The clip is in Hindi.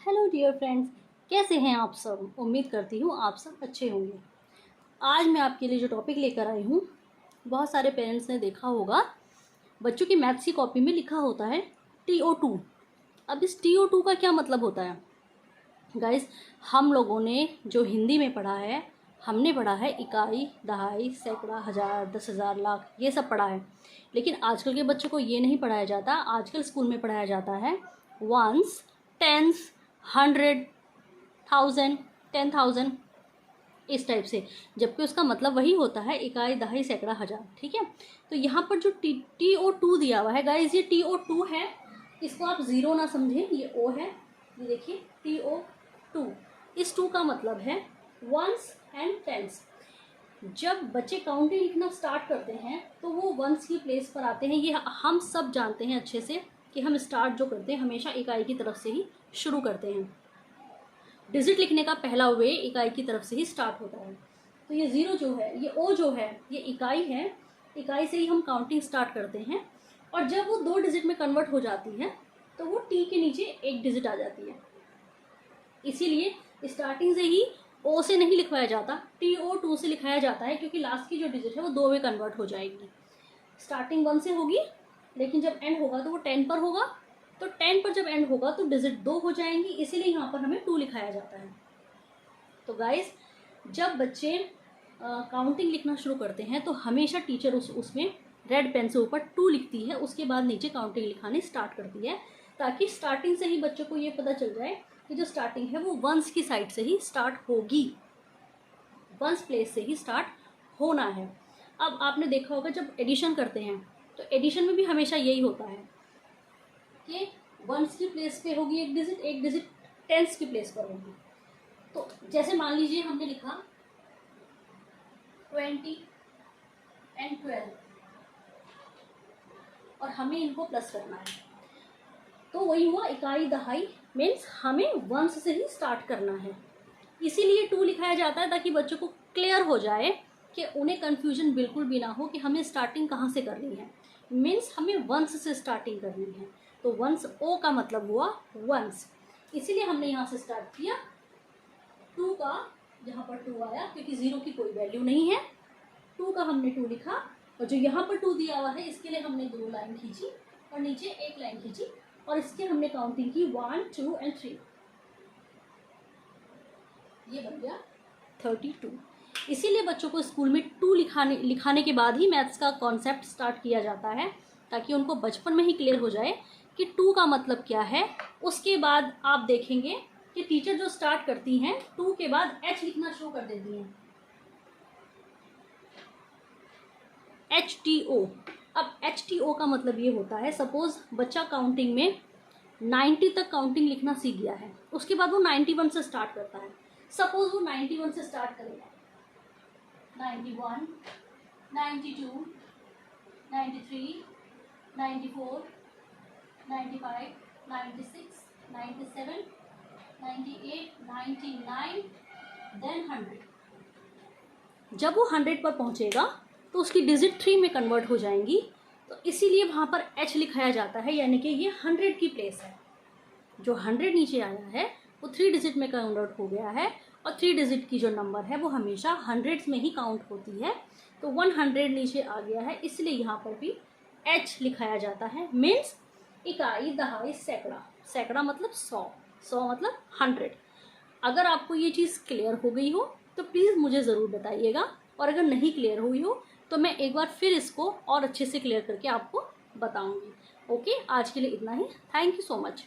हेलो डियर फ्रेंड्स, कैसे हैं आप सब। उम्मीद करती हूँ आप सब अच्छे होंगे। आज मैं आपके लिए जो टॉपिक लेकर आई हूँ, बहुत सारे पेरेंट्स ने देखा होगा बच्चों की मैथ्स की कॉपी में लिखा होता है TO2। अब इस TO2 का क्या मतलब होता है गाइस। हम लोगों ने जो हिंदी में पढ़ा है, हमने पढ़ा है इकाई, दहाई, सैकड़ा, हज़ार, 10,000, लाख, ये सब पढ़ा है। लेकिन आजकल के बच्चों को ये नहीं पढ़ाया जाता। आजकल स्कूल में पढ़ाया जाता है वंस, टेंस, 100, 1000, 10,000, इस टाइप से। जबकि उसका मतलब वही होता है इकाई, दहाई, सैकड़ा, हज़ार। ठीक है। तो यहाँ पर जो TO2 दिया हुआ है गाइस, ये TO2 है। इसको आप ज़ीरो ना समझें, ये O है। ये देखिए TO2। इस 2 का मतलब है वंस एंड टेंस। जब बच्चे काउंटिंग लिखना स्टार्ट करते हैं तो वो वंस की प्लेस पर आते हैं। ये हम सब जानते हैं अच्छे से कि हम स्टार्ट जो करते हैं हमेशा इकाई की तरफ से ही शुरू करते हैं। डिजिट लिखने का पहला वे इकाई की तरफ से ही स्टार्ट होता है। तो ये ज़ीरो जो है, ये O जो है, ये इकाई है। इकाई से ही हम काउंटिंग स्टार्ट करते हैं और जब वो 2 डिजिट में कन्वर्ट हो जाती है तो वो T के नीचे 1 डिजिट आ जाती है। इसीलिए स्टार्टिंग से ही O से नहीं लिखवाया जाता, TO2 से लिखाया जाता है, क्योंकि लास्ट की जो डिजिट है वो 2 में कन्वर्ट हो जाएगी। स्टार्टिंग 1 से होगी, लेकिन जब एंड होगा तो वो 10 पर होगा। तो 10 पर जब एंड होगा तो डिजिट 2 हो जाएंगी, इसीलिए यहाँ पर हमें 2 लिखाया जाता है। तो गाइस, जब बच्चे काउंटिंग लिखना शुरू करते हैं तो हमेशा टीचर उसमें रेड पेन से ऊपर 2 लिखती है, उसके बाद नीचे काउंटिंग लिखानी स्टार्ट करती है, ताकि स्टार्टिंग से ही बच्चों को ये पता चल जाए कि जो स्टार्टिंग है वो वंस की साइड से ही स्टार्ट होगी, वंस प्लेस से ही स्टार्ट होना है। अब आपने देखा होगा जब एडिशन करते हैं तो एडिशन में भी हमेशा यही होता है कि वंस की प्लेस पे होगी एक डिजिट टेंस की प्लेस पर होगी। तो जैसे मान लीजिए हमने लिखा 20 एंड 12 और हमें इनको प्लस करना है, तो वही हुआ इकाई, दहाई, मीन्स हमें वंस से ही स्टार्ट करना है। इसीलिए 2 लिखाया जाता है, ताकि बच्चों को क्लियर हो जाए, कि उन्हें कन्फ्यूजन बिल्कुल भी ना हो कि हमें स्टार्टिंग कहाँ से करनी है। मीन्स हमें वंस से स्टार्टिंग करनी है। तो वंस, O का मतलब हुआ वंस, इसीलिए हमने यहाँ से स्टार्ट किया। 2 का यहाँ पर 2 आया, क्योंकि 0 की कोई वैल्यू नहीं है। 2 का हमने 2 लिखा, और जो यहाँ पर 2 दिया हुआ है इसके लिए हमने 2 लाइन खींची और नीचे 1 लाइन खींची, और इसके हमने काउंटिंग की 1, 2 एंड 3। ये बन गया 32। इसीलिए बच्चों को स्कूल में 2 लिखाने के बाद ही मैथ्स का कॉन्सेप्ट स्टार्ट किया जाता है, ताकि उनको बचपन में ही क्लियर हो जाए कि 2 का मतलब क्या है। उसके बाद आप देखेंगे कि टीचर जो स्टार्ट करती हैं 2 के बाद H लिखना शुरू कर देती हैं, HTO। अब HTO का मतलब ये होता है, सपोज बच्चा काउंटिंग में 90 तक काउंटिंग लिखना सीख गया है, उसके बाद वो 91 से स्टार्ट करता है। सपोज वो 91 से स्टार्ट करेगा, 91, 92, 93, 94, 95, 96, 97, 98, 99, देन 100। जब वो 100 पर पहुंचेगा तो उसकी डिजिट 3 में कन्वर्ट हो जाएंगी। तो इसीलिए वहाँ पर H लिखाया जाता है, यानी कि ये 100 की प्लेस है। जो 100 नीचे आया है वो 3 डिजिट में कन्वर्ट हो गया है, और 3 डिजिट की जो नंबर है वो हमेशा हंड्रेड्स में ही काउंट होती है। तो 100 नीचे आ गया है, इसलिए यहाँ पर भी H लिखाया जाता है। मीन्स इकाई, दहाई, सैकड़ा। सैकड़ा मतलब 100, 100 मतलब 100। अगर आपको ये चीज़ क्लियर हो गई हो तो प्लीज़ मुझे ज़रूर बताइएगा, और अगर नहीं क्लियर हुई हो तो मैं एक बार फिर इसको और अच्छे से क्लियर करके आपको बताऊंगी। ओके, आज के लिए इतना ही। Thank you so much.